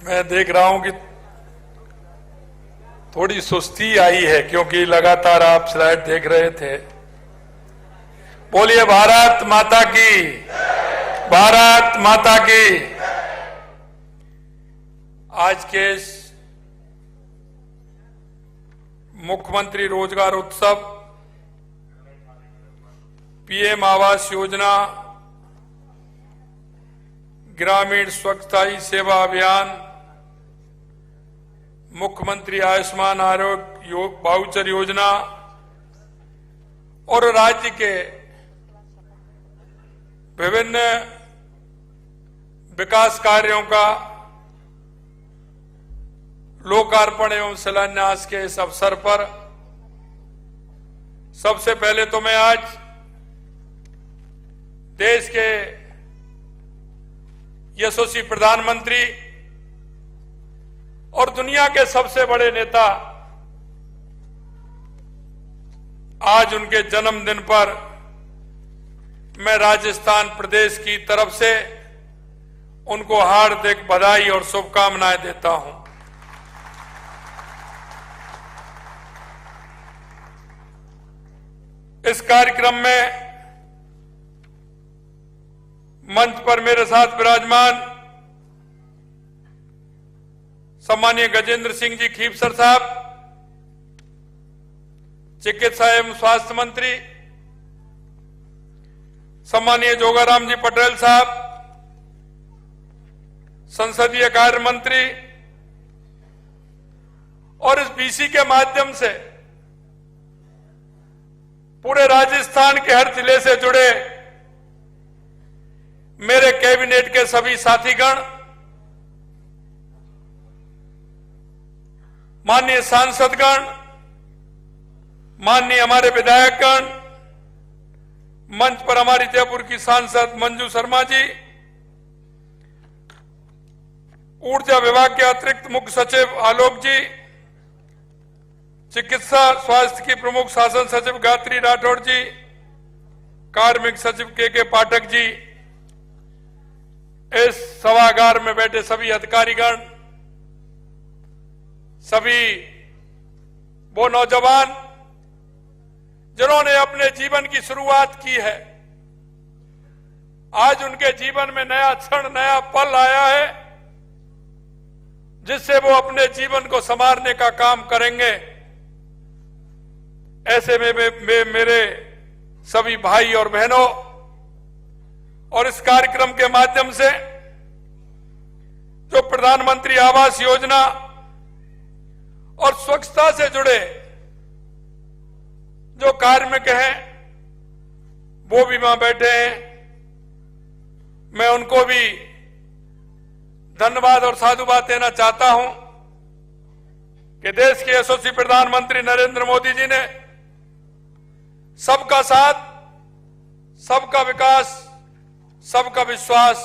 मैं देख रहा हूं कि थोड़ी सुस्ती आई है क्योंकि लगातार आप स्लाइड देख रहे थे। बोलिए भारत माता की, भारत माता की। आज के इस मुख्यमंत्री रोजगार उत्सव, पीएम आवास योजना, ग्रामीण स्वच्छता सेवा अभियान, मुख्यमंत्री आयुष्मान आरोग्य वाउचर योजना और राज्य के विभिन्न विकास कार्यों का लोकार्पण एवं शिलान्यास के इस अवसर पर सबसे पहले तो मैं आज देश के यशस्वी प्रधानमंत्री और दुनिया के सबसे बड़े नेता आज उनके जन्मदिन पर मैं राजस्थान प्रदेश की तरफ से उनको हार्दिक बधाई और शुभकामनाएं देता हूं। इस कार्यक्रम में मंच पर मेरे साथ विराजमान सम्मानीय गजेंद्र सिंह जी खीपसर साहब, चिकित्सा एवं स्वास्थ्य मंत्री, सम्मानीय जोगाराम जी पटेल साहब, संसदीय कार्य मंत्री, और इस बीसी के माध्यम से पूरे राजस्थान के हर जिले से जुड़े मेरे कैबिनेट के सभी साथीगण, माननीय सांसदगण, माननीय हमारे विधायकगण, मंच पर हमारी जयपुर की सांसद मंजू शर्मा जी, ऊर्जा विभाग के अतिरिक्त मुख्य सचिव आलोक जी, चिकित्सा स्वास्थ्य की प्रमुख शासन सचिव गायत्री राठौड़ जी, कार्मिक सचिव के पाठक जी, इस सभागार में बैठे सभी अधिकारीगण, सभी वो नौजवान जिन्होंने अपने जीवन की शुरुआत की है, आज उनके जीवन में नया क्षण, नया पल आया है जिससे वो अपने जीवन को संवारने का काम करेंगे। ऐसे में मेरे सभी भाई और बहनों, और इस कार्यक्रम के माध्यम से जो प्रधानमंत्री आवास योजना और स्वच्छता से जुड़े जो कार्मिक हैं वो भी वहां बैठे हैं, मैं उनको भी धन्यवाद और साधुवाद देना चाहता हूं कि देश के यशस्वी प्रधानमंत्री नरेंद्र मोदी जी ने सबका साथ, सबका विकास, सबका विश्वास,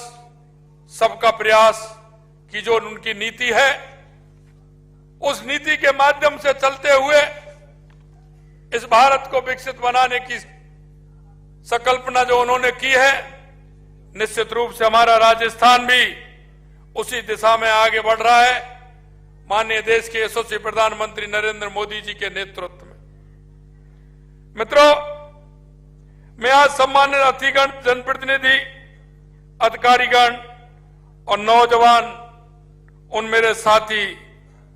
सबका प्रयास की जो उनकी नीति है, उस नीति के माध्यम से चलते हुए इस भारत को विकसित बनाने की संकल्पना जो उन्होंने की है, निश्चित रूप से हमारा राजस्थान भी उसी दिशा में आगे बढ़ रहा है, माननीय देश के यशस्वी प्रधानमंत्री नरेंद्र मोदी जी के नेतृत्व में। मित्रों, मैं आज सम्मानित अतिथिगण, जनप्रतिनिधि, अधिकारीगण और नौजवान, उन मेरे साथी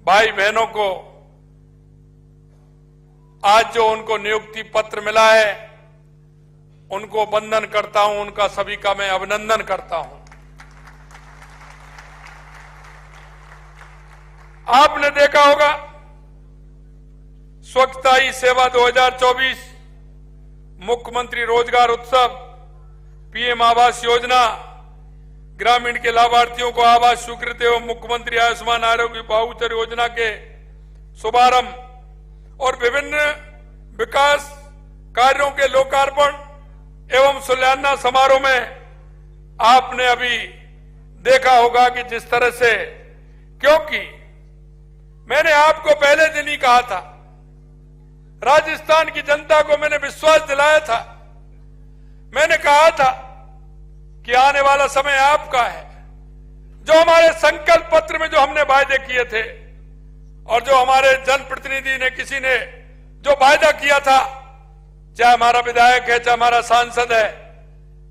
भाई बहनों को आज जो उनको नियुक्ति पत्र मिला है उनको वंदन करता हूं, उनका सभी का मैं अभिनंदन करता हूं। आपने देखा होगा स्वच्छता ही सेवा 2024, मुख्यमंत्री रोजगार उत्सव, पीएम आवास योजना, ग्रामीण के लाभार्थियों को आवास स्वीकृत एवं मुख्यमंत्री आयुष्मान आरोग्य वाउचर योजना के शुभारंभ और विभिन्न विकास कार्यों के लोकार्पण एवं शिलान्यास समारोह में आपने अभी देखा होगा कि जिस तरह से, क्योंकि मैंने आपको पहले दिन ही कहा था, राजस्थान की जनता को मैंने विश्वास दिलाया था, मैंने कहा था कि आने वाला समय आपका है, जो हमारे संकल्प पत्र में जो हमने वायदे किए थे और जो हमारे जनप्रतिनिधि ने किसी ने जो वायदा किया था, चाहे हमारा विधायक है, चाहे हमारा सांसद है,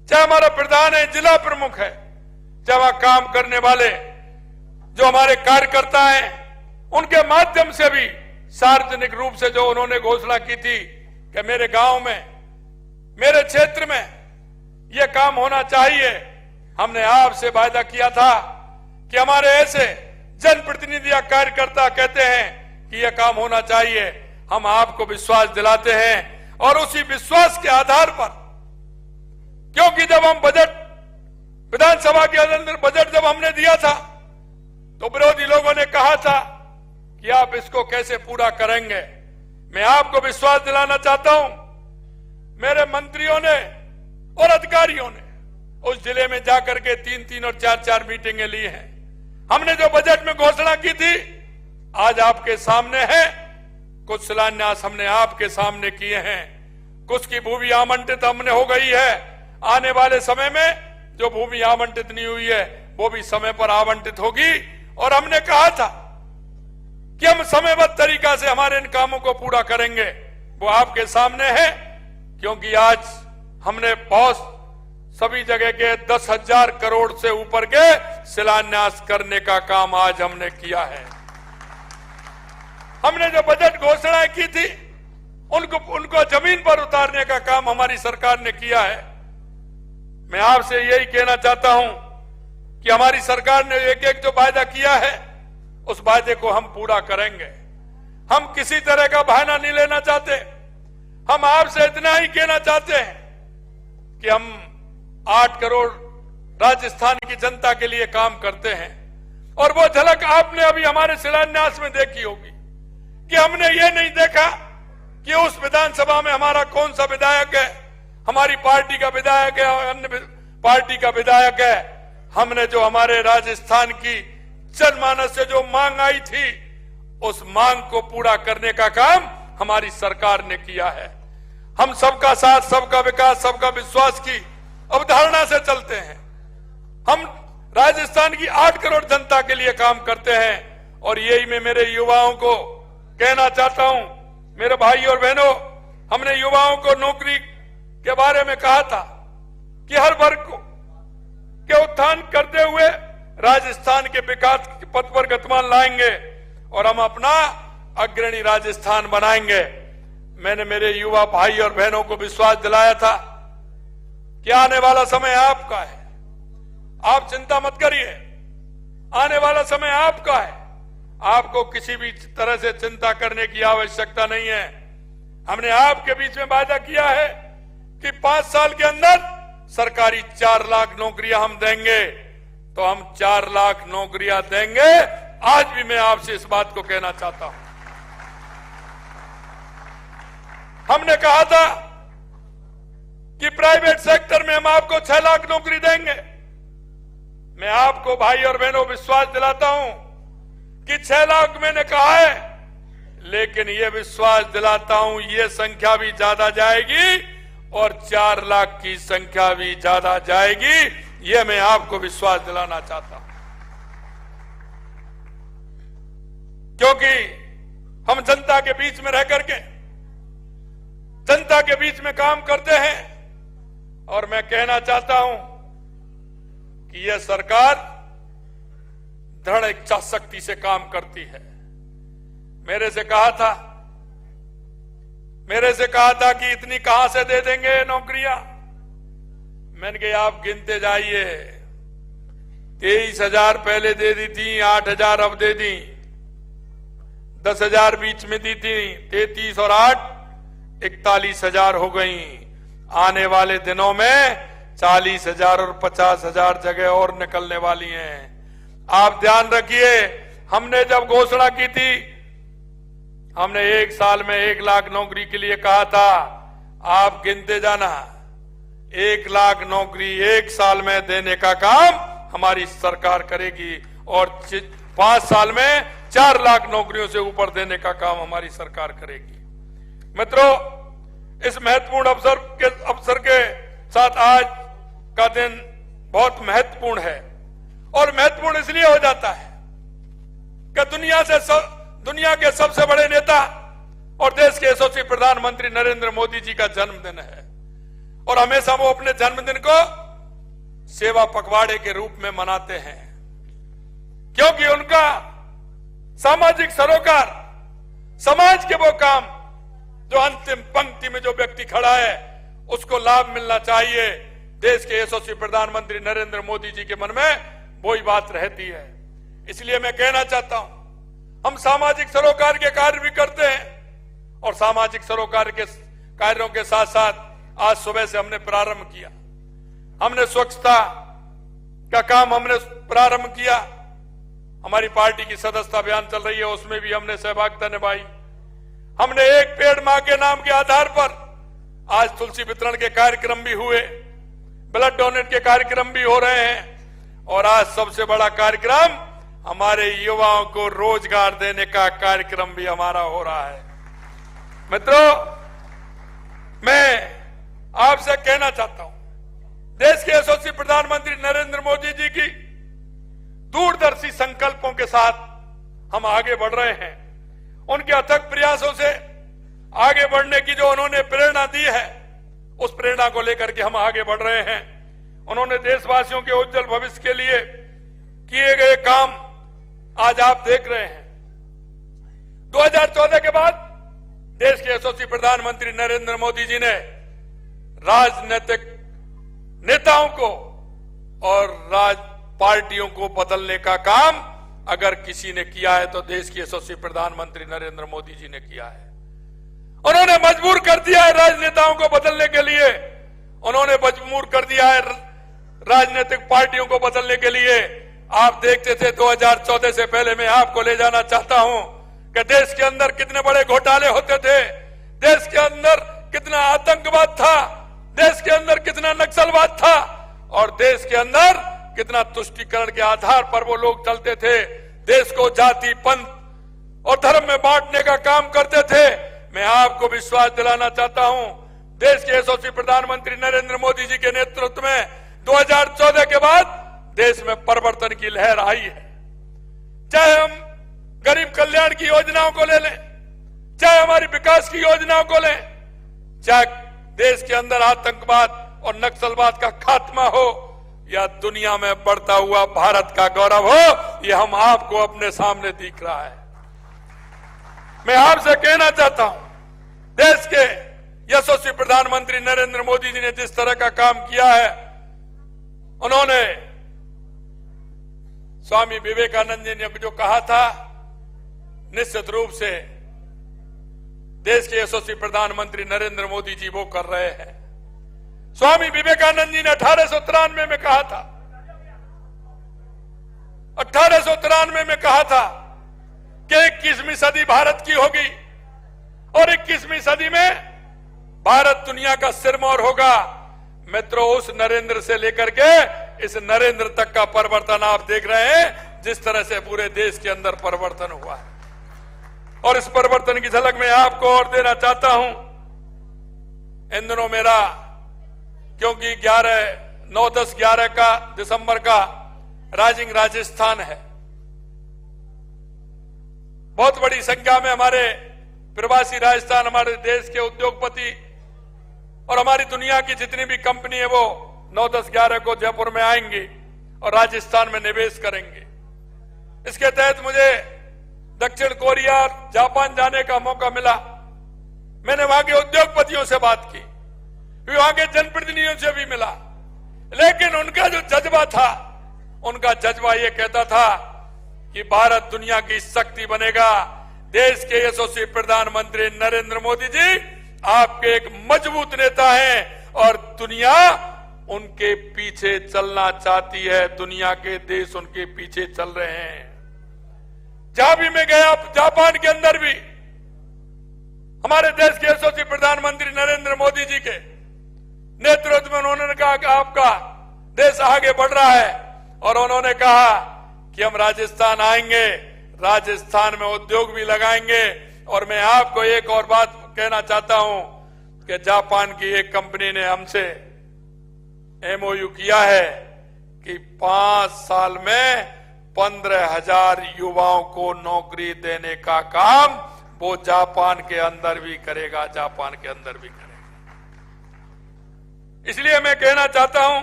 चाहे हमारा प्रधान है, जिला प्रमुख है, चाहे वहां काम करने वाले जो हमारे कार्यकर्ता हैं, उनके माध्यम से भी सार्वजनिक रूप से जो उन्होंने घोषणा की थी कि मेरे गांव में, मेरे क्षेत्र में यह काम होना चाहिए, हमने आपसे वायदा किया था कि हमारे ऐसे जनप्रतिनिधि या कार्यकर्ता कहते हैं कि यह काम होना चाहिए, हम आपको विश्वास दिलाते हैं। और उसी विश्वास के आधार पर, क्योंकि जब हम बजट, विधानसभा के अंदर बजट जब हमने दिया था तो विरोधी लोगों ने कहा था कि आप इसको कैसे पूरा करेंगे। मैं आपको विश्वास दिलाना चाहता हूं, मेरे मंत्रियों ने और अधिकारियों ने उस जिले में जाकर के 3-3 और 4-4 मीटिंगें ली हैं। हमने जो बजट में घोषणा की थी आज आपके सामने है। कुछ शिलान्यास हमने आपके सामने किए हैं, कुछ की भूमि आवंटित हमने हो गई है। आने वाले समय में जो भूमि आवंटित नहीं हुई है वो भी समय पर आवंटित होगी। और हमने कहा था कि हम समयबद्ध तरीका से हमारे इन कामों को पूरा करेंगे, वो आपके सामने है। क्योंकि आज हमने बहुत सभी जगह के 10,000 करोड़ से ऊपर के शिलान्यास करने का काम आज हमने किया है। हमने जो बजट घोषणाएं की थी उनको जमीन पर उतारने का काम हमारी सरकार ने किया है। मैं आपसे यही कहना चाहता हूं कि हमारी सरकार ने एक एक जो वायदा किया है उस वायदे को हम पूरा करेंगे। हम किसी तरह का बहाना नहीं लेना चाहते। हम आपसे इतना ही कहना चाहते हैं कि हम 8 करोड़ राजस्थान की जनता के लिए काम करते हैं। और वो झलक आपने अभी हमारे शिलान्यास में देखी होगी कि हमने ये नहीं देखा कि उस विधानसभा में हमारा कौन सा विधायक है, हमारी पार्टी का विधायक है, अन्य पार्टी का विधायक है। हमने जो हमारे राजस्थान की जनमानस से जो मांग आई थी उस मांग को पूरा करने का काम हमारी सरकार ने किया है। हम सबका साथ, सबका विकास, सबका विश्वास की अवधारणा से चलते हैं। हम राजस्थान की 8 करोड़ जनता के लिए काम करते हैं। और यही मैं मेरे युवाओं को कहना चाहता हूं, मेरे भाई और बहनों, हमने युवाओं को नौकरी के बारे में कहा था कि हर वर्ग को के उत्थान करते हुए राजस्थान के विकास के पथ पर गतिमान लाएंगे और हम अपना अग्रणी राजस्थान बनाएंगे। मैंने मेरे युवा भाई और बहनों को विश्वास दिलाया था कि आने वाला समय आपका है, आप चिंता मत करिए, आने वाला समय आपका है, आपको किसी भी तरह से चिंता करने की आवश्यकता नहीं है। हमने आपके बीच में वादा किया है कि 5 साल के अंदर सरकारी 4 लाख नौकरियां हम देंगे, तो हम 4 लाख नौकरियां देंगे। आज भी मैं आपसे इस बात को कहना चाहता हूं। हमने कहा था कि प्राइवेट सेक्टर में हम आपको 6 लाख नौकरी देंगे। मैं आपको भाई और बहनों विश्वास दिलाता हूं कि 6 लाख मैंने कहा है, लेकिन ये विश्वास दिलाता हूं ये संख्या भी ज्यादा जाएगी और 4 लाख की संख्या भी ज्यादा जाएगी। ये मैं आपको विश्वास दिलाना चाहता हूं, क्योंकि हम जनता के बीच में रह करके जनता के बीच में काम करते हैं। और मैं कहना चाहता हूं कि यह सरकार दृढ़ इच्छा शक्ति से काम करती है। मेरे से कहा था कि इतनी कहां से दे देंगे नौकरियां। मैंने कहा आप गिनते जाइए, 23,000 पहले दे दी थी, 8,000 अब दे दी, 10,000 बीच में दी थी, 33 और 8 41,000 हो गई। आने वाले दिनों में 40,000 और 50,000 जगह और निकलने वाली हैं। आप ध्यान रखिए, हमने जब घोषणा की थी, हमने 1 साल में 1 लाख नौकरी के लिए कहा था। आप गिनते जाना, 1 लाख नौकरी 1 साल में देने का काम हमारी सरकार करेगी और 5 साल में 4 लाख नौकरियों से ऊपर देने का काम हमारी सरकार करेगी। मित्रों, इस महत्वपूर्ण अवसर के साथ आज का दिन बहुत महत्वपूर्ण है और महत्वपूर्ण इसलिए हो जाता है कि दुनिया के सबसे बड़े नेता और देश के यशस्वी प्रधानमंत्री नरेंद्र मोदी जी का जन्मदिन है और हमेशा वो अपने जन्मदिन को सेवा पखवाड़े के रूप में मनाते हैं, क्योंकि उनका सामाजिक सरोकार, समाज के वो काम जो अंतिम पंक्ति में जो व्यक्ति खड़ा है उसको लाभ मिलना चाहिए। देश के यशस्वी प्रधानमंत्री नरेंद्र मोदी जी के मन में वही बात रहती है। इसलिए मैं कहना चाहता हूं, हम सामाजिक सरोकार के कार्य भी करते हैं और सामाजिक सरोकार के कार्यों के साथ साथ आज सुबह से हमने प्रारंभ किया। हमने स्वच्छता का काम हमने प्रारंभ किया। हमारी पार्टी की सदस्यता अभियान चल रही है, उसमें भी हमने सहभागिता निभाई। हमने एक पेड़ मां के नाम के आधार पर आज तुलसी वितरण के कार्यक्रम भी हुए, ब्लड डोनेट के कार्यक्रम भी हो रहे हैं और आज सबसे बड़ा कार्यक्रम हमारे युवाओं को रोजगार देने का कार्यक्रम भी हमारा हो रहा है। मित्रों, मैं आपसे कहना चाहता हूं, देश के यशस्वी प्रधानमंत्री नरेंद्र मोदी जी की दूरदर्शी संकल्पों के साथ हम आगे बढ़ रहे हैं। उनके अथक प्रयासों से आगे बढ़ने की जो उन्होंने प्रेरणा दी है, उस प्रेरणा को लेकर के हम आगे बढ़ रहे हैं। उन्होंने देशवासियों के उज्जवल भविष्य के लिए किए गए काम आज आप देख रहे हैं। 2014 के बाद देश के यशस्वी प्रधानमंत्री नरेंद्र मोदी जी ने राजनीतिक नेताओं को और पार्टियों को बदलने का काम अगर किसी ने किया है तो देश के यशस्वी प्रधानमंत्री नरेंद्र मोदी जी ने किया है। उन्होंने मजबूर कर दिया है राजनेताओं को बदलने के लिए, उन्होंने मजबूर कर दिया है राजनीतिक पार्टियों को बदलने के लिए। आप देखते थे 2014 से पहले, मैं आपको ले जाना चाहता हूं कि देश के अंदर कितने बड़े घोटाले होते थे, देश के अंदर कितना आतंकवाद था, देश के अंदर कितना नक्सलवाद था और देश के अंदर कितना तुष्टीकरण के आधार पर वो लोग चलते थे। देश को जाति, पंथ और धर्म में बांटने का काम करते थे। मैं आपको विश्वास दिलाना चाहता हूं, देश के यशस्वी प्रधानमंत्री नरेंद्र मोदी जी के नेतृत्व में 2014 के बाद देश में परिवर्तन की लहर आई है। चाहे हम गरीब कल्याण की योजनाओं को ले लें, चाहे हमारी विकास की योजनाओं को लें, चाहे देश के अंदर आतंकवाद और नक्सलवाद का खात्मा हो या दुनिया में बढ़ता हुआ भारत का गौरव हो, यह हम आपको अपने सामने दिख रहा है। मैं आपसे कहना चाहता हूं, देश के यशस्वी प्रधानमंत्री नरेंद्र मोदी जी ने जिस तरह का काम किया है, उन्होंने स्वामी विवेकानंद जी ने जो कहा था, निश्चित रूप से देश के यशस्वी प्रधानमंत्री नरेंद्र मोदी जी वो कर रहे हैं। स्वामी विवेकानंद जी ने 1893 में कहा था, 1893 में कहा था कि 21वीं सदी भारत की होगी और 21वीं सदी में भारत दुनिया का सिरमौर होगा। मित्रों, उस नरेंद्र से लेकर के इस नरेंद्र तक का परिवर्तन आप देख रहे हैं, जिस तरह से पूरे देश के अंदर परिवर्तन हुआ है। और इस परिवर्तन की झलक मैं आपको और देना चाहता हूं। इन दिनों मेरा, क्योंकि 9, 10, 11 का दिसंबर का राइजिंग राजस्थान है, बहुत बड़ी संख्या में हमारे प्रवासी राजस्थान, हमारे देश के उद्योगपति और हमारी दुनिया की जितनी भी कंपनी है वो 9, 10, 11 को जयपुर में आएंगी और राजस्थान में निवेश करेंगे। इसके तहत मुझे दक्षिण कोरिया और जापान जाने का मौका मिला। मैंने वहां के उद्योगपतियों से बात की, वहां के जनप्रतिनिधियों से भी मिला, लेकिन उनका जो जज्बा था, उनका जज्बा ये कहता था कि भारत दुनिया की शक्ति बनेगा। देश के यशस्वी प्रधानमंत्री नरेंद्र मोदी जी आपके एक मजबूत नेता हैं और दुनिया उनके पीछे चलना चाहती है, दुनिया के देश उनके पीछे चल रहे हैं। जहां भी मैं गया, जापान के अंदर भी हमारे देश के यशस्वी प्रधानमंत्री नरेंद्र मोदी जी के नेतृत्व में उन्होंने कहा कि आपका देश आगे बढ़ रहा है और उन्होंने कहा कि हम राजस्थान आएंगे, राजस्थान में उद्योग भी लगाएंगे। और मैं आपको एक और बात कहना चाहता हूं कि जापान की एक कंपनी ने हमसे MOU किया है कि 5 साल में 15,000 युवाओं को नौकरी देने का काम वो जापान के अंदर भी करेगा, जापान के अंदर भी करेगा। इसलिए मैं कहना चाहता हूं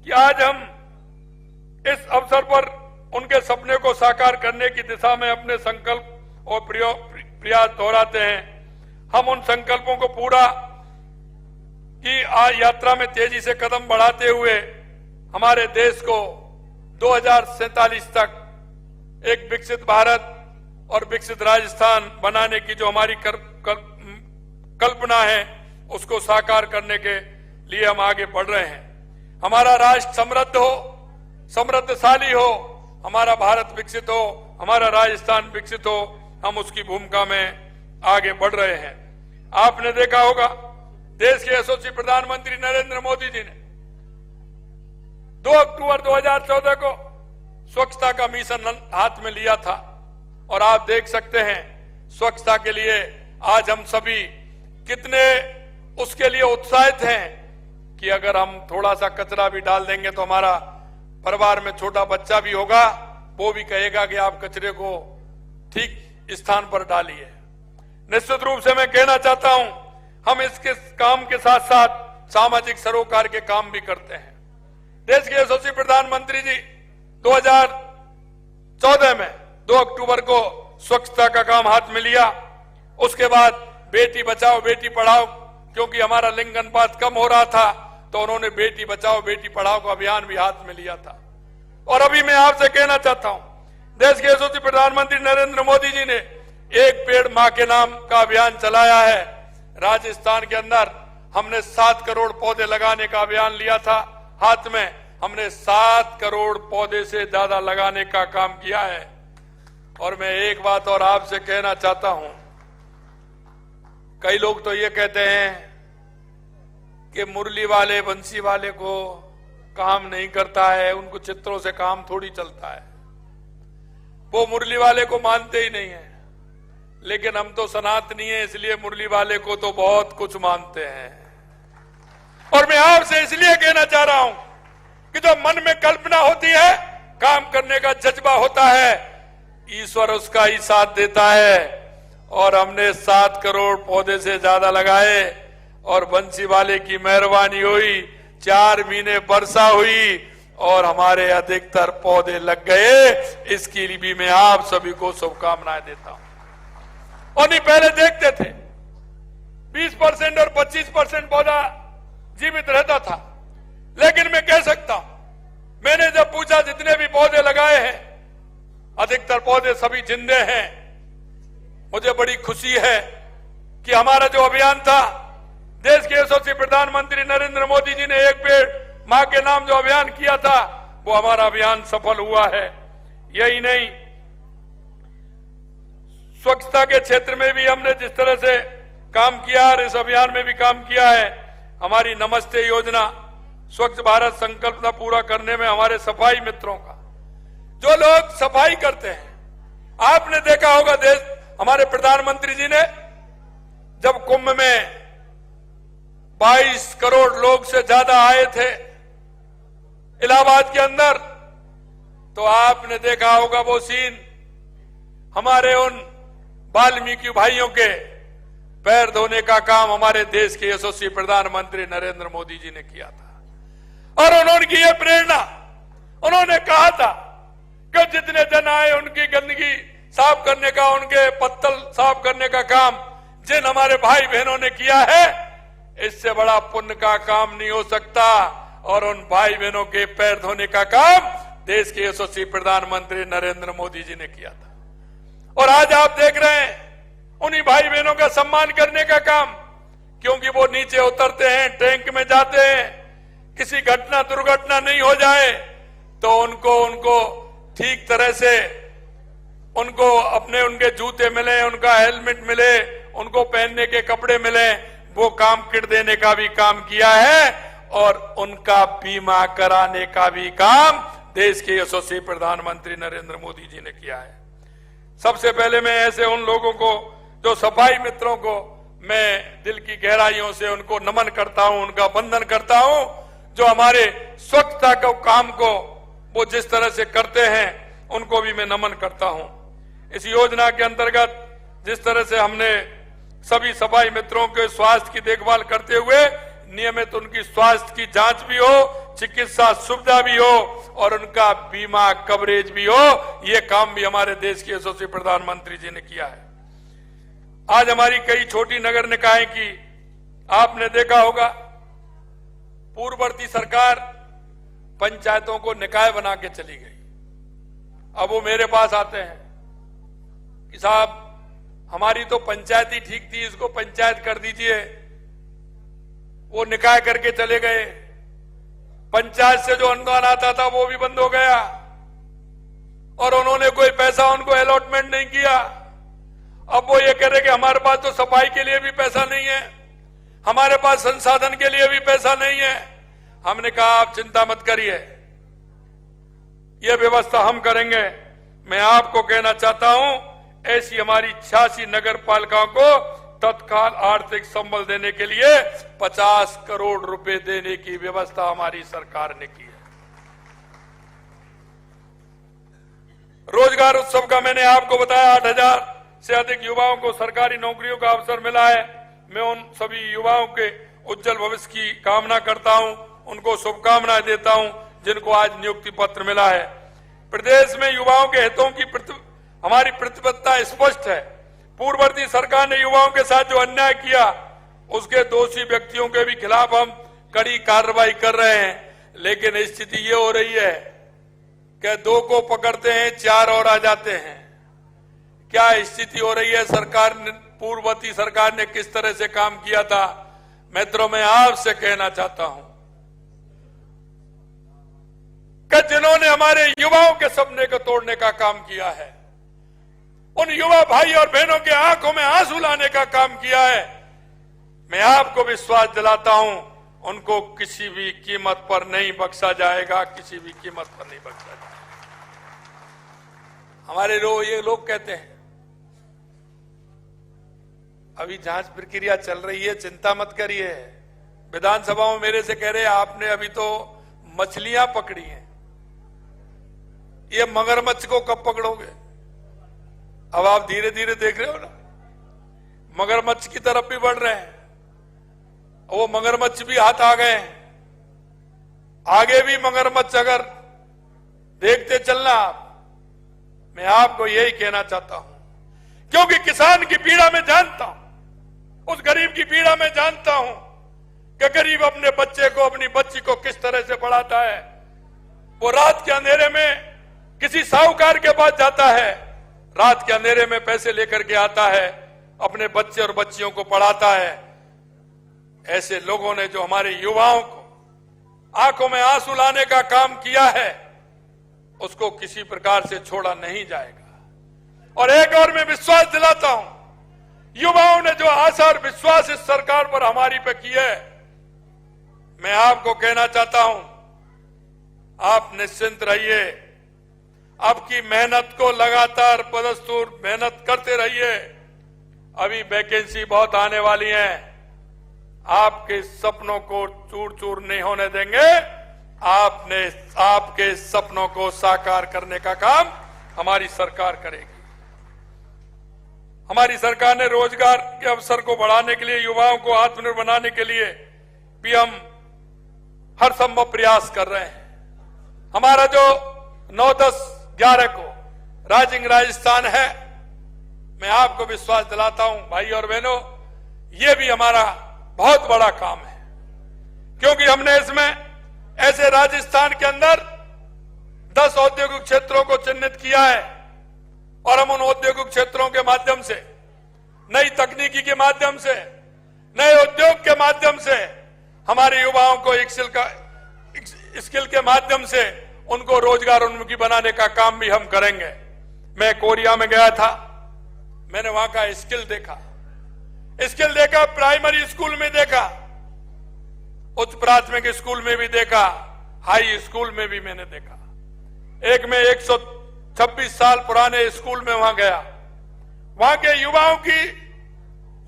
कि आज हम इस अवसर पर उनके सपने को साकार करने की दिशा में अपने संकल्प और प्रयास दोहराते हैं। हम उन संकल्पों को पूरा की यात्रा में तेजी से कदम बढ़ाते हुए हमारे देश को 2047 तक एक विकसित भारत और विकसित राजस्थान बनाने की जो हमारी कल्पना है उसको साकार करने के लिए हम आगे बढ़ रहे हैं। हमारा राष्ट्र समृद्ध हो, समृद्धशाली हो, हमारा भारत विकसित हो, हमारा राजस्थान विकसित हो, हम उसकी भूमिका में आगे बढ़ रहे हैं। आपने देखा होगा देश के यशस्वी प्रधानमंत्री नरेंद्र मोदी जी ने 2 अक्टूबर 2014 को स्वच्छता का मिशन हाथ में लिया था और आप देख सकते हैं स्वच्छता के लिए आज हम सभी कितने उसके लिए उत्साहित हैं कि अगर हम थोड़ा सा कचरा भी डाल देंगे तो हमारा परिवार में छोटा बच्चा भी होगा, वो भी कहेगा कि आप कचरे को ठीक स्थान पर डालिए। निश्चित रूप से मैं कहना चाहता हूं हम इसके काम के साथ साथ सामाजिक सरोकार के काम भी करते हैं। देश के यशस्वी प्रधानमंत्री जी 2014 में 2 अक्टूबर को स्वच्छता का काम हाथ में लिया। उसके बाद बेटी बचाओ बेटी पढ़ाओ, क्योंकि हमारा लिंग अनुपात कम हो रहा था तो उन्होंने बेटी बचाओ बेटी पढ़ाओ का अभियान भी हाथ में लिया था। और अभी मैं आपसे कहना चाहता हूं देश के यशस्वी प्रधानमंत्री नरेंद्र मोदी जी ने एक पेड़ मां के नाम का अभियान चलाया है। राजस्थान के अंदर हमने 7 करोड़ पौधे लगाने का अभियान लिया था हाथ में। हमने 7 करोड़ पौधे से ज्यादा लगाने का काम किया है। और मैं एक बात और आपसे कहना चाहता हूं, कई लोग तो ये कहते हैं कि मुरली वाले बंसी वाले को काम नहीं करता है, उनको चित्रों से काम थोड़ी चलता है। वो मुरली वाले को मानते ही नहीं है, लेकिन हम तो सनातनी हैं इसलिए मुरली वाले को तो बहुत कुछ मानते हैं। और मैं आपसे इसलिए कहना चाह रहा हूं कि जो मन में कल्पना होती है, काम करने का जज्बा होता है, ईश्वर उसका ही साथ देता है। और हमने 7 करोड़ पौधे से ज्यादा लगाए और बंसी वाले की मेहरबानी हुई, 4 महीने वर्षा हुई और हमारे अधिकतर पौधे लग गए। इसके लिए भी मैं आप सभी को शुभकामनाएं देता हूं। और नहीं पहले देखते थे 20% और 25% पौधा जीवित रहता था, लेकिन मैं कह सकता हूं मैंने जब पूछा जितने भी पौधे लगाए हैं अधिकतर पौधे सभी जिंदे हैं। मुझे बड़ी खुशी है कि हमारा जो अभियान था देश के यशस्वी प्रधानमंत्री नरेंद्र मोदी जी ने एक पेड़ मां के नाम जो अभियान किया था वो हमारा अभियान सफल हुआ है। यही नहीं, स्वच्छता के क्षेत्र में भी हमने जिस तरह से काम किया और इस अभियान में भी काम किया है। हमारी नमस्ते योजना स्वच्छ भारत संकल्पना पूरा करने में हमारे सफाई मित्रों का, जो लोग सफाई करते हैं, आपने देखा होगा देश हमारे प्रधानमंत्री जी ने जब कुंभ में 22 करोड़ लोग से ज्यादा आए थे इलाहाबाद के अंदर, तो आपने देखा होगा वो सीन, हमारे उन वाल्मीकि भाइयों के पैर धोने का काम हमारे देश के यशस्वी प्रधानमंत्री नरेंद्र मोदी जी ने किया था। और उन्होंने की ये प्रेरणा, उन्होंने कहा था कि जितने जन आए उनकी गंदगी साफ करने का, उनके पत्तल साफ करने का काम जिन हमारे भाई बहनों ने किया है, इससे बड़ा पुण्य का काम नहीं हो सकता। और उन भाई बहनों के पैर धोने का काम देश के यशस्वी प्रधानमंत्री नरेंद्र मोदी जी ने किया था। और आज आप देख रहे हैं उन्हीं भाई बहनों का सम्मान करने का काम, क्योंकि वो नीचे उतरते हैं, टैंक में जाते हैं, किसी घटना दुर्घटना नहीं हो जाए तो उनको ठीक तरह से उनको उनके जूते मिले, उनका हेलमेट मिले, उनको पहनने के कपड़े मिले, वो काम किट देने का भी काम किया है। और उनका बीमा कराने का भी काम देश के यशस्वी प्रधानमंत्री नरेंद्र मोदी जी ने किया है। सबसे पहले मैं ऐसे उन लोगों को, जो सफाई मित्रों को, मैं दिल की गहराइयों से उनको नमन करता हूं, उनका वंदन करता हूं, जो हमारे स्वच्छता के काम को वो जिस तरह से करते हैं उनको भी मैं नमन करता हूं। इस योजना के अंतर्गत जिस तरह से हमने सभी सफाई मित्रों के स्वास्थ्य की देखभाल करते हुए नियमित उनकी स्वास्थ्य की जांच भी हो, चिकित्सा सुविधा भी हो और उनका बीमा कवरेज भी हो, ये काम भी हमारे देश के यशस्वी प्रधानमंत्री जी ने किया है। आज हमारी कई छोटी नगर निकाय की आपने देखा होगा, पूर्ववर्ती सरकार पंचायतों को निकाय बना के चली गई। अब वो मेरे पास आते हैं कि साहब हमारी तो पंचायत ही ठीक थी, इसको पंचायत कर दीजिए। वो निकाय करके चले गए। पंचायत से जो अनुदान आता था वो भी बंद हो गया और उन्होंने कोई पैसा उनको अलॉटमेंट नहीं किया। अब वो ये कह रहे कि हमारे पास तो सफाई के लिए भी पैसा नहीं है, हमारे पास संसाधन के लिए भी पैसा नहीं है। हमने कहा आप चिंता मत करिए, ये व्यवस्था हम करेंगे। मैं आपको कहना चाहता हूं, ऐसी हमारी 86 नगर पालिकाओं को तत्काल आर्थिक संबल देने के लिए 50 करोड़ रुपए देने की व्यवस्था हमारी सरकार ने की है। रोजगार उत्सव का मैंने आपको बताया, 8,000 से अधिक युवाओं को सरकारी नौकरियों का अवसर मिला है। मैं उन सभी युवाओं के उज्जवल भविष्य की कामना करता हूं, उनको शुभकामनाएं देता हूं जिनको आज नियुक्ति पत्र मिला है। प्रदेश में युवाओं के हितों की हमारी प्रतिबद्धता स्पष्ट है। पूर्ववर्ती सरकार ने युवाओं के साथ जो अन्याय किया उसके दोषी व्यक्तियों के भी खिलाफ हम कड़ी कार्रवाई कर रहे हैं। लेकिन स्थिति ये हो रही है कि 2 को पकड़ते हैं, 4 और आ जाते हैं। क्या स्थिति हो रही है? सरकार ने, पूर्ववर्ती सरकार ने किस तरह से काम किया था? मित्रों, मैं आपसे कहना चाहता हूं कि जिन्होंने हमारे युवाओं के सपने को तोड़ने का काम किया है, उन युवा भाई और बहनों के आंखों में आंसू लाने का काम किया है, मैं आपको विश्वास दिलाता हूं उनको किसी भी कीमत पर नहीं बख्शा जाएगा, किसी भी कीमत पर नहीं बख्शा जाएगा। हमारे ये लोग कहते हैं अभी जांच प्रक्रिया चल रही है, चिंता मत करिए। विधानसभा में मेरे से कह रहे आपने अभी तो मछलियां पकड़ी हैं, ये मगरमच्छ को कब पकड़ोगे? अब आप धीरे धीरे देख रहे हो ना, मगरमच्छ की तरफ भी बढ़ रहे हैं। वो मगरमच्छ भी हाथ आ गए हैं, आगे भी मगरमच्छ अगर देखते चलना आप। मैं आपको यही कहना चाहता हूं, क्योंकि किसान की पीड़ा में जानता हूं, उस गरीब की पीड़ा में जानता हूं कि गरीब अपने बच्चे को, अपनी बच्ची को किस तरह से पढ़ाता है। वो रात के अंधेरे में किसी साहूकार के पास जाता है, रात के अंधेरे में पैसे लेकर के आता है, अपने बच्चे और बच्चियों को पढ़ाता है। ऐसे लोगों ने जो हमारे युवाओं को आंखों में आंसू लाने का काम किया है, उसको किसी प्रकार से छोड़ा नहीं जाएगा। और एक और मैं विश्वास दिलाता हूं, युवाओं ने जो आशा और विश्वास इस सरकार पर हमारी पे की है, मैं आपको कहना चाहता हूं, आप निश्चिंत रहिए। आपकी मेहनत को लगातार बदस्तूर मेहनत करते रहिए। अभी वैकेंसी बहुत आने वाली है, आपके सपनों को चूर चूर नहीं होने देंगे। आपके सपनों को साकार करने का काम हमारी सरकार करेगी। हमारी सरकार ने रोजगार के अवसर को बढ़ाने के लिए, युवाओं को आत्मनिर्भर बनाने के लिए भी हम हर संभव प्रयास कर रहे हैं। हमारा जो 9, 10, 11 को राइजिंग राजस्थान है, मैं आपको विश्वास दिलाता हूं भाई और बहनों, ये भी हमारा बहुत बड़ा काम है, क्योंकि हमने इसमें ऐसे राजस्थान के अंदर 10 औद्योगिक क्षेत्रों को चिन्हित किया है और हम उन औद्योगिक क्षेत्रों के माध्यम से, नई तकनीकी के माध्यम से, नए उद्योग के माध्यम से हमारे युवाओं को स्किल के माध्यम से उनको रोजगार उन्मुखी बनाने का काम भी हम करेंगे। मैं कोरिया में गया था, मैंने वहां का स्किल देखा, प्राइमरी स्कूल में देखा, उच्च प्राथमिक स्कूल में भी देखा, हाई स्कूल में भी मैंने देखा। एक में 126 साल पुराने स्कूल में वहां गया, वहां के युवाओं की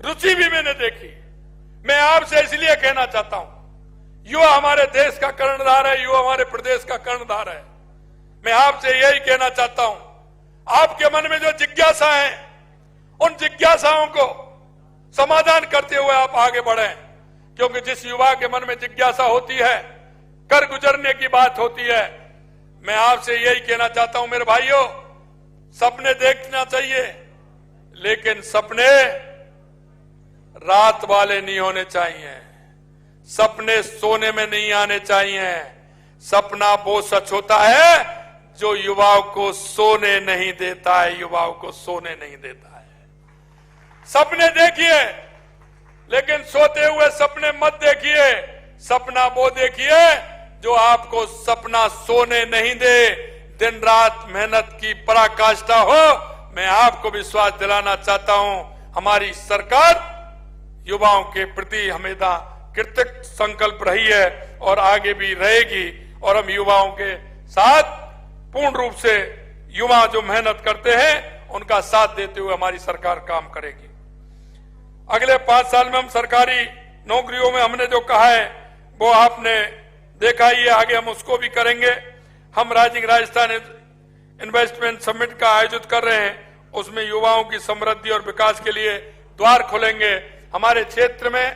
रुचि भी मैंने देखी। मैं आपसे इसलिए कहना चाहता हूं, युवा हमारे देश का कर्णधार है, युवा हमारे प्रदेश का कर्णधार है। मैं आपसे यही कहना चाहता हूं, आपके मन में जो जिज्ञासा है, उन जिज्ञासाओं को समाधान करते हुए आप आगे बढ़ें, क्योंकि जिस युवा के मन में जिज्ञासा होती है, कर गुजरने की बात होती है। मैं आपसे यही कहना चाहता हूं मेरे भाइयों, सपने देखना चाहिए, लेकिन सपने रात वाले नहीं होने चाहिए, सपने सोने में नहीं आने चाहिए। सपना वो सच होता है जो युवाओं को सोने नहीं देता है, युवाओं को सोने नहीं देता है। सपने देखिए, लेकिन सोते हुए सपने मत देखिए। सपना वो देखिए जो आपको सपना सोने नहीं दे, दिन रात मेहनत की पराकाष्ठा हो। मैं आपको विश्वास दिलाना चाहता हूं, हमारी सरकार युवाओं के प्रति हमेशा कृतज्ञ संकल्प रही है और आगे भी रहेगी, और हम युवाओं के साथ पूर्ण रूप से युवा जो मेहनत करते हैं उनका साथ देते हुए हमारी सरकार काम करेगी। अगले 5 साल में हम सरकारी नौकरियों में हमने जो कहा है वो आपने देखा ही है, आगे हम उसको भी करेंगे। हम राइजिंग राजस्थान इन्वेस्टमेंट समिट का आयोजित कर रहे हैं, उसमें युवाओं की समृद्धि और विकास के लिए द्वार खोलेंगे। हमारे क्षेत्र में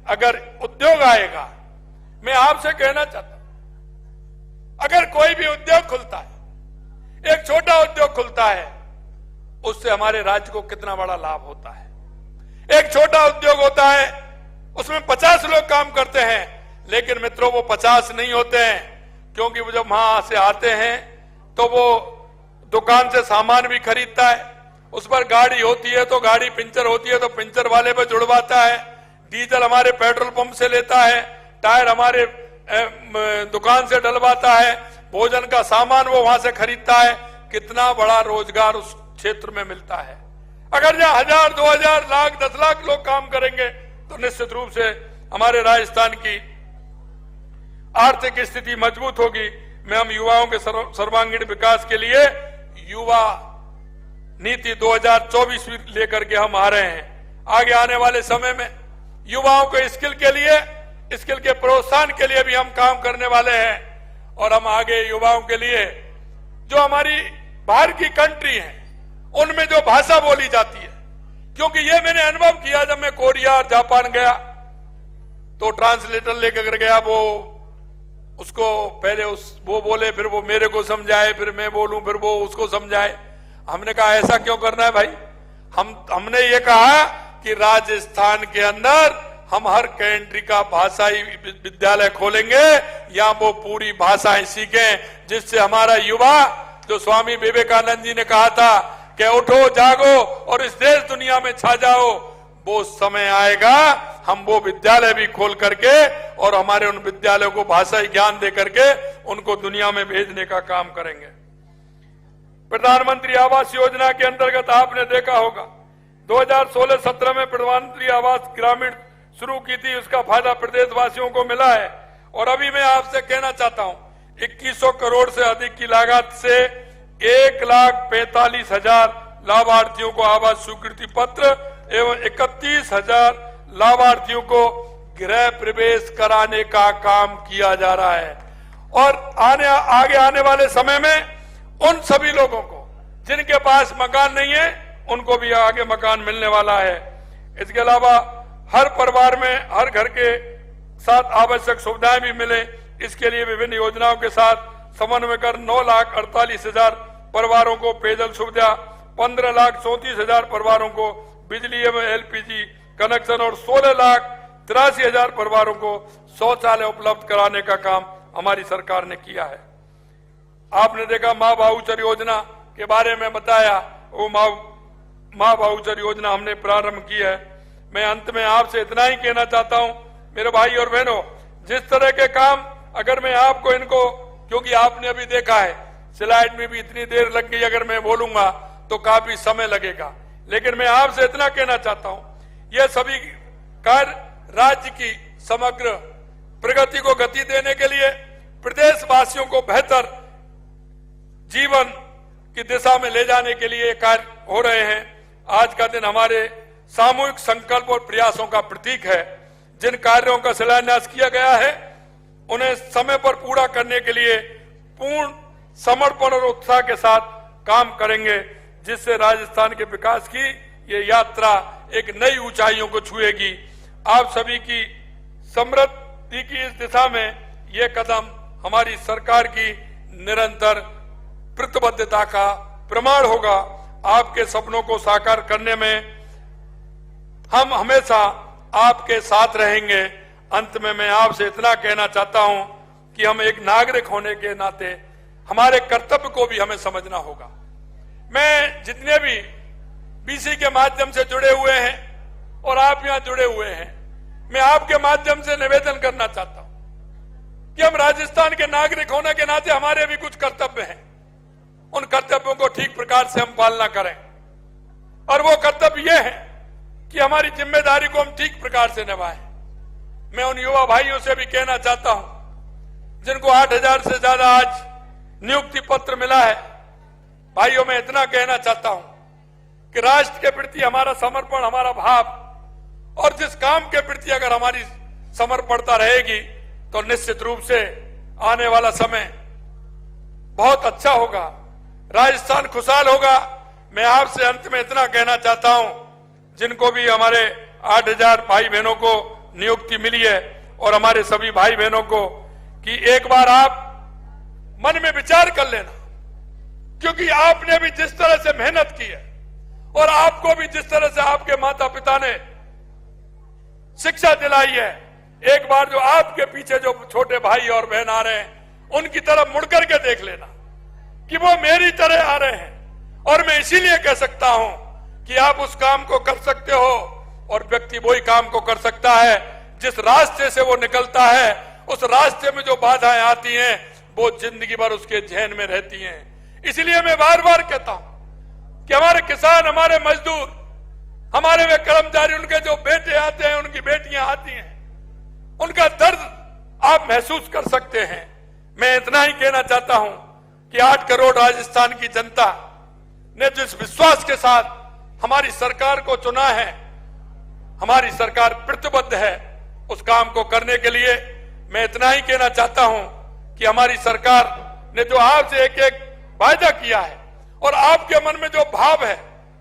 अगर उद्योग आएगा, मैं आपसे कहना चाहता हूं, अगर कोई भी उद्योग खुलता है, एक छोटा उद्योग खुलता है, उससे हमारे राज्य को कितना बड़ा लाभ होता है। एक छोटा उद्योग होता है, उसमें 50 लोग काम करते हैं, लेकिन मित्रों वो 50 नहीं होते हैं, क्योंकि वो जब वहां से आते हैं तो वो दुकान से सामान भी खरीदता है, उस पर गाड़ी होती है तो गाड़ी पंचर होती है तो पंचर वाले पे जुड़वाता है, डीजल हमारे पेट्रोल पंप से लेता है, टायर हमारे दुकान से डलवाता है, भोजन का सामान वो वहां से खरीदता है। कितना बड़ा रोजगार उस क्षेत्र में मिलता है। अगर जहां 1000, 2000, लाख, 10 लाख लोग काम करेंगे तो निश्चित रूप से हमारे राजस्थान की आर्थिक स्थिति मजबूत होगी। मैं हम युवाओं के सर्वांगीण विकास के लिए युवा नीति 2024 लेकर के हम आ रहे हैं। आगे आने वाले समय में युवाओं को स्किल के लिए, स्किल के प्रोत्साहन के लिए भी हम काम करने वाले हैं, और हम आगे युवाओं के लिए जो हमारी बाहर की कंट्री है उनमें जो भाषा बोली जाती है, क्योंकि ये मैंने अनुभव किया जब मैं कोरिया और जापान गया तो ट्रांसलेटर लेकर गया, वो उसको पहले वो बोले, फिर वो मेरे को समझाए, फिर मैं बोलूं, फिर वो उसको समझाए। हमने कहा ऐसा क्यों करना है भाई? हमने ये कहा कि राजस्थान के अंदर हम हर कंट्री का भाषाई विद्यालय खोलेंगे, या वो पूरी भाषाएं सीखें, जिससे हमारा युवा, जो स्वामी विवेकानंद जी ने कहा था कि उठो जागो और इस देश दुनिया में छा जाओ, वो समय आएगा हम वो विद्यालय भी खोल करके और हमारे उन विद्यालयों को भाषाई ज्ञान दे करके उनको दुनिया में भेजने का काम करेंगे। प्रधानमंत्री आवास योजना के अंतर्गत आपने देखा होगा 2016-17 में प्रधानमंत्री आवास ग्रामीण शुरू की थी, उसका फायदा प्रदेशवासियों को मिला है। और अभी मैं आपसे कहना चाहता हूं, 2100 करोड़ से अधिक की लागत से 1,45,000 लाभार्थियों को आवास स्वीकृति पत्र एवं 31,000 लाभार्थियों को गृह प्रवेश कराने का काम किया जा रहा है। और आगे आने वाले समय में उन सभी लोगों को जिनके पास मकान नहीं है उनको भी आगे मकान मिलने वाला है। इसके अलावा हर परिवार में हर घर के साथ आवश्यक सुविधाएं भी मिले, इसके लिए विभिन्न योजनाओं के साथ समन्वय कर 9,48,000 परिवारों को पेयजल सुविधा, 15,34,000 परिवारों को बिजली एवं एलपीजी कनेक्शन और 16,83,000 परिवारों को शौचालय उपलब्ध कराने का काम हमारी सरकार ने किया है। आपने देखा मां वाउचर योजना के बारे में बताया, वो मां वाउचर योजना हमने प्रारंभ की है। मैं अंत में आपसे इतना ही कहना चाहता हूं मेरे भाई और बहनों, जिस तरह के काम अगर मैं आपको इनको, क्योंकि आपने अभी देखा है स्लाइड में भी इतनी देर लग गई, अगर मैं बोलूंगा तो काफी समय लगेगा, लेकिन मैं आपसे इतना कहना चाहता हूं, ये सभी कार्य राज्य की समग्र प्रगति को गति देने के लिए, प्रदेशवासियों को बेहतर जीवन की दिशा में ले जाने के लिए कार्य हो रहे हैं। आज का दिन हमारे सामूहिक संकल्प और प्रयासों का प्रतीक है। जिन कार्यों का शिलान्यास किया गया है उन्हें समय पर पूरा करने के लिए पूर्ण समर्पण और उत्साह के साथ काम करेंगे, जिससे राजस्थान के विकास की ये यात्रा एक नई ऊंचाइयों को छुएगी। आप सभी की समृद्धि की इस दिशा में ये कदम हमारी सरकार की निरंतर प्रतिबद्धता का प्रमाण होगा। आपके सपनों को साकार करने में हम हमेशा आपके साथ रहेंगे। अंत में मैं आपसे इतना कहना चाहता हूं कि हम एक नागरिक होने के नाते हमारे कर्तव्य को भी हमें समझना होगा। मैं जितने भी बीसी के माध्यम से जुड़े हुए हैं और आप यहां जुड़े हुए हैं, मैं आपके माध्यम से निवेदन करना चाहता हूं कि हम राजस्थान के नागरिक होने के नाते हमारे भी कुछ कर्तव्य हैं। उन कर्तव्यों को ठीक प्रकार से हम पालना करें और वो कर्तव्य ये है कि हमारी जिम्मेदारी को हम ठीक प्रकार से निभाएं। मैं उन युवा भाइयों से भी कहना चाहता हूं जिनको 8000 से ज्यादा आज नियुक्ति पत्र मिला है। भाइयों, मैं इतना कहना चाहता हूं कि राष्ट्र के प्रति हमारा समर्पण, हमारा भाव और जिस काम के प्रति अगर हमारी समर्पणता रहेगी तो निश्चित रूप से आने वाला समय बहुत अच्छा होगा, राजस्थान खुशहाल होगा। मैं आपसे अंत में इतना कहना चाहता हूं, जिनको भी हमारे 8000 भाई बहनों को नियुक्ति मिली है और हमारे सभी भाई बहनों को, कि एक बार आप मन में विचार कर लेना, क्योंकि आपने भी जिस तरह से मेहनत की है और आपको भी जिस तरह से आपके माता पिता ने शिक्षा दिलाई है, एक बार जो आपके पीछे जो छोटे भाई और बहन आ रहे हैं उनकी तरफ मुड़कर के देख लेना कि वो मेरी तरह आ रहे हैं। और मैं इसीलिए कह सकता हूं कि आप उस काम को कर सकते हो और व्यक्ति वही काम को कर सकता है जिस रास्ते से वो निकलता है। उस रास्ते में जो बाधाएं आती हैं वो जिंदगी भर उसके ज़हन में रहती हैं। इसलिए मैं बार बार कहता हूं कि हमारे किसान, हमारे मजदूर, हमारे वे कर्मचारी, उनके जो बेटे आते हैं, उनकी बेटियां आती हैं, उनका दर्द आप महसूस कर सकते हैं। मैं इतना ही कहना चाहता हूं कि 8 करोड़ राजस्थान की जनता ने जिस विश्वास के साथ हमारी सरकार को चुना है, हमारी सरकार प्रतिबद्ध है उस काम को करने के लिए। मैं इतना ही कहना चाहता हूं कि हमारी सरकार ने जो आपसे एक एक वायदा किया है और आपके मन में जो भाव है,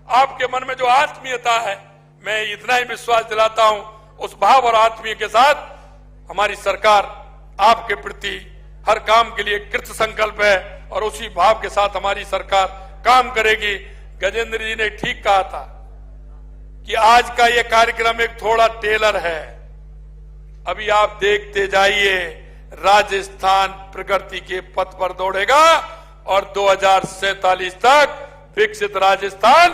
आपके मन में जो आत्मीयता है, मैं इतना ही विश्वास दिलाता हूं, उस भाव और आत्मीय के साथ हमारी सरकार आपके प्रति हर काम के लिए कृत संकल्प है और उसी भाव के साथ हमारी सरकार काम करेगी। गजेंद्र जी ने ठीक कहा था कि आज का ये कार्यक्रम एक थोड़ा टेलर है। अभी आप देखते जाइए, राजस्थान प्रगति के पथ पर दौड़ेगा और 2047 तक विकसित राजस्थान,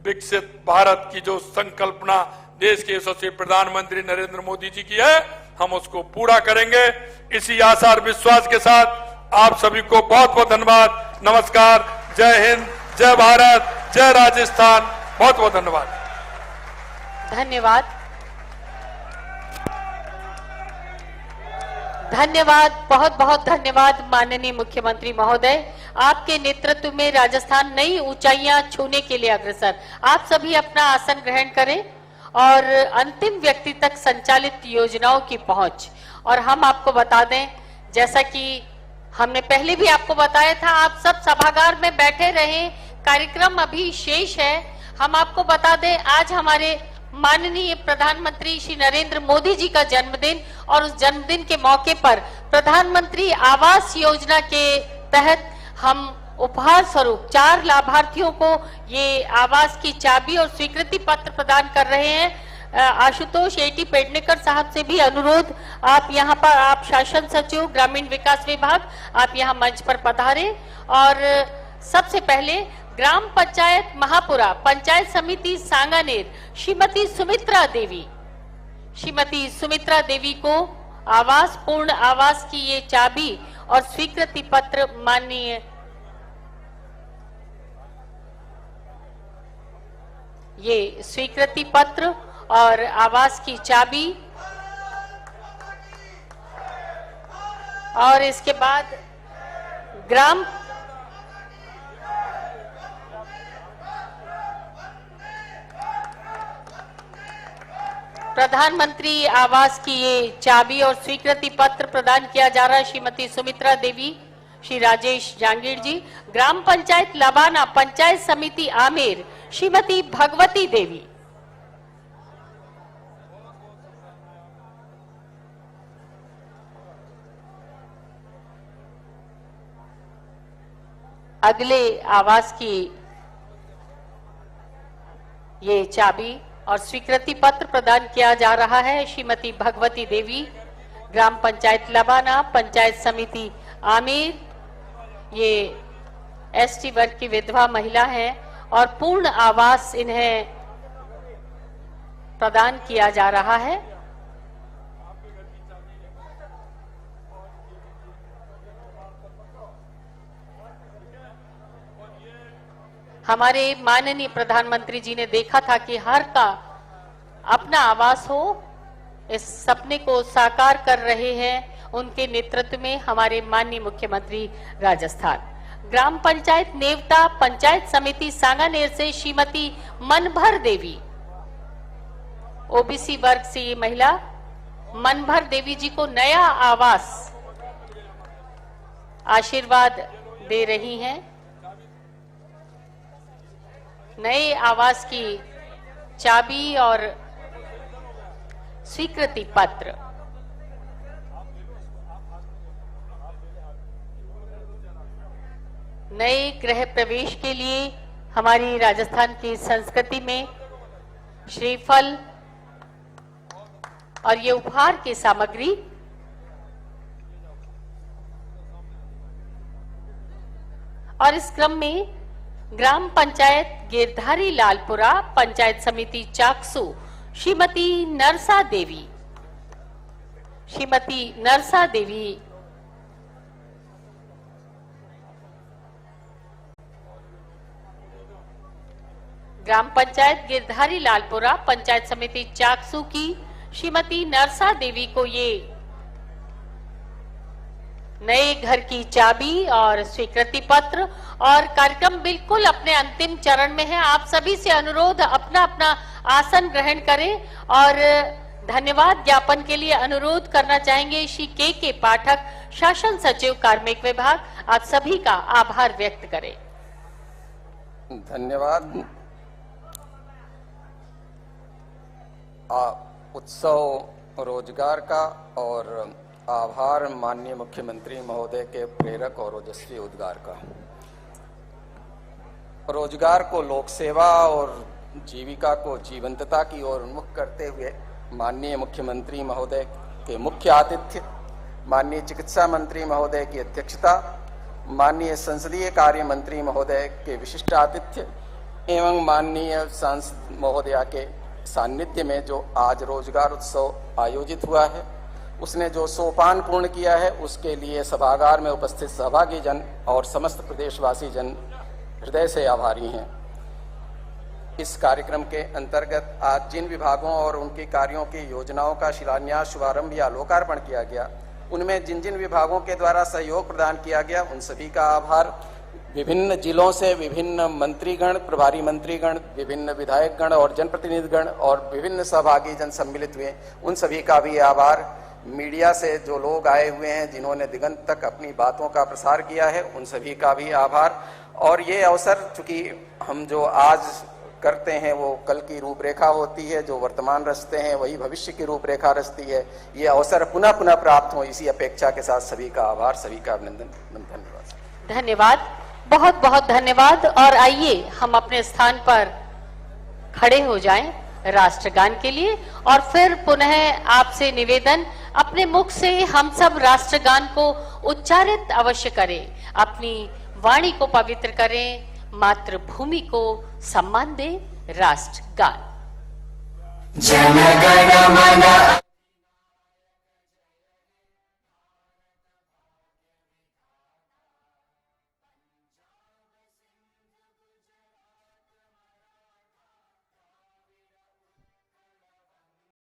विकसित भारत की जो संकल्पना देश के यशस्वी प्रधानमंत्री नरेंद्र मोदी जी की है, हम उसको पूरा करेंगे। इसी आशा और विश्वास के साथ आप सभी को बहुत बहुत धन्यवाद। नमस्कार, जय हिंद, जय भारत, जय राजस्थान। बहुत बहुत धन्यवाद। धन्यवाद, धन्यवाद, बहुत बहुत धन्यवाद माननीय मुख्यमंत्री महोदय। आपके नेतृत्व में राजस्थान नई ऊंचाइयां छूने के लिए अग्रसर। आप सभी अपना आसन ग्रहण करें और अंतिम व्यक्ति तक संचालित योजनाओं की पहुंच। और हम आपको बता दें, जैसा कि हमने पहले भी आपको बताया था, आप सब सभागार में बैठे रहें, कार्यक्रम अभी शेष है। हम आपको बता दें, आज हमारे माननीय प्रधानमंत्री श्री नरेंद्र मोदी जी का जन्मदिन और उस जन्मदिन के मौके पर प्रधानमंत्री आवास योजना के तहत हम उपहार स्वरूप 4 लाभार्थियों को ये आवास की चाबी और स्वीकृति पत्र प्रदान कर रहे हैं। आशुतोष एटी पेडनेकर साहब से भी अनुरोध, आप यहाँ पर, आप शासन सचिव ग्रामीण विकास विभाग, आप यहाँ मंच पर पधारें। और सबसे पहले ग्राम पंचायत महापुरा, पंचायत समिति सांगानेर, श्रीमती सुमित्रा देवी को आवास, पूर्ण आवास की ये चाबी और स्वीकृति पत्र माननीय ये स्वीकृति पत्र और आवास की चाबी, और इसके बाद ग्राम प्रधानमंत्री आवास की ये चाबी और स्वीकृति पत्र प्रदान किया जा रहा है श्रीमती सुमित्रा देवी, श्री राजेश जांगीर जी। ग्राम पंचायत लबाना, पंचायत समिति आमेर, श्रीमती भगवती देवी। अगले आवास की ये चाबी और स्वीकृति पत्र प्रदान किया जा रहा है श्रीमती भगवती देवी, ग्राम पंचायत लबाना, पंचायत समिति आमिर। ये एसटी वर्ग की विधवा महिला है और पूर्ण आवास इन्हें प्रदान किया जा रहा है। हमारे माननीय प्रधानमंत्री जी ने देखा था कि हर का अपना आवास हो, इस सपने को साकार कर रहे हैं उनके नेतृत्व में हमारे माननीय मुख्यमंत्री राजस्थान। ग्राम पंचायत नेवता, पंचायत समिति सांगानेर से श्रीमती मनभर देवी, ओबीसी वर्ग से ये महिला मनभर देवी जी को नया आवास आशीर्वाद दे रही हैं। नए आवास की चाबी और स्वीकृति पत्र। नए गृह प्रवेश के लिए हमारी राजस्थान की संस्कृति में श्रीफल और ये उपहार की सामग्री और इस क्रम में ग्राम पंचायत गिरधारी लालपुरा, पंचायत समिति चाकसू, श्रीमती नरसा देवी, श्रीमती नरसा देवी ग्राम पंचायत गिरधारी लालपुरा, पंचायत समिति चाकसू की श्रीमती नरसा देवी को ये नए घर की चाबी और स्वीकृति पत्र। और कार्यक्रम बिल्कुल अपने अंतिम चरण में है। आप सभी से अनुरोध अपना अपना आसन ग्रहण करें और धन्यवाद ज्ञापन के लिए अनुरोध करना चाहेंगे श्री के पाठक, शासन सचिव कार्मिक विभाग। आप सभी का आभार व्यक्त करें। धन्यवाद। उत्सव रोजगार का और आभार माननीय मुख्यमंत्री महोदय के प्रेरक और ओजस्वी उद्गार का। रोजगार को लोक सेवा और जीविका को जीवंतता की ओर उन्मुख करते हुए माननीय मुख्यमंत्री महोदय के मुख्य आतिथ्य, माननीय चिकित्सा मंत्री महोदय की अध्यक्षता, माननीय संसदीय कार्य मंत्री महोदय के विशिष्ट आतिथ्य एवं माननीय सांसद महोदया के सानिध्य में जो आज रोजगार उत्सव आयोजित हुआ है, उसने जो सोपान पूर्ण किया है, उसके लिए सभागार में उपस्थित सहभागी जन और समस्त प्रदेशवासी जन हृदय से आभारी हैं। इस कार्यक्रम के अंतर्गत आज जिन विभागों और उनके कार्यों की योजनाओं का शिलान्यास, शुभारंभ या लोकार्पण किया गया, उनमें जिन जिन विभागों के द्वारा सहयोग प्रदान किया गया, उन सभी का आभार। विभिन्न जिलों से विभिन्न मंत्रीगण, प्रभारी मंत्रीगण, विभिन्न विधायकगण और जनप्रतिनिधिगण और विभिन्न सहभागी जन सम्मिलित हुए, उन सभी का भी आभार। मीडिया से जो लोग आए हुए हैं, जिन्होंने दिगंत तक अपनी बातों का प्रसार किया है, उन सभी का भी आभार। और ये अवसर, चूंकि हम जो आज करते हैं वो कल की रूपरेखा होती है, जो वर्तमान रचते हैं वही भविष्य की रूपरेखा रचती है। ये अवसर पुनः पुनः प्राप्त हो, इसी अपेक्षा के साथ सभी का आभार, सभी का अभिनंदन। धन्यवाद। धन्यवाद, बहुत बहुत धन्यवाद। और आइए हम अपने स्थान पर खड़े हो जाएं राष्ट्रगान के लिए और फिर पुनः आपसे निवेदन, अपने मुख से हम सब राष्ट्रगान को उच्चारित अवश्य करें, अपनी वाणी को पवित्र करें, मातृभूमि को सम्मान दें। राष्ट्रगान। जन गण मन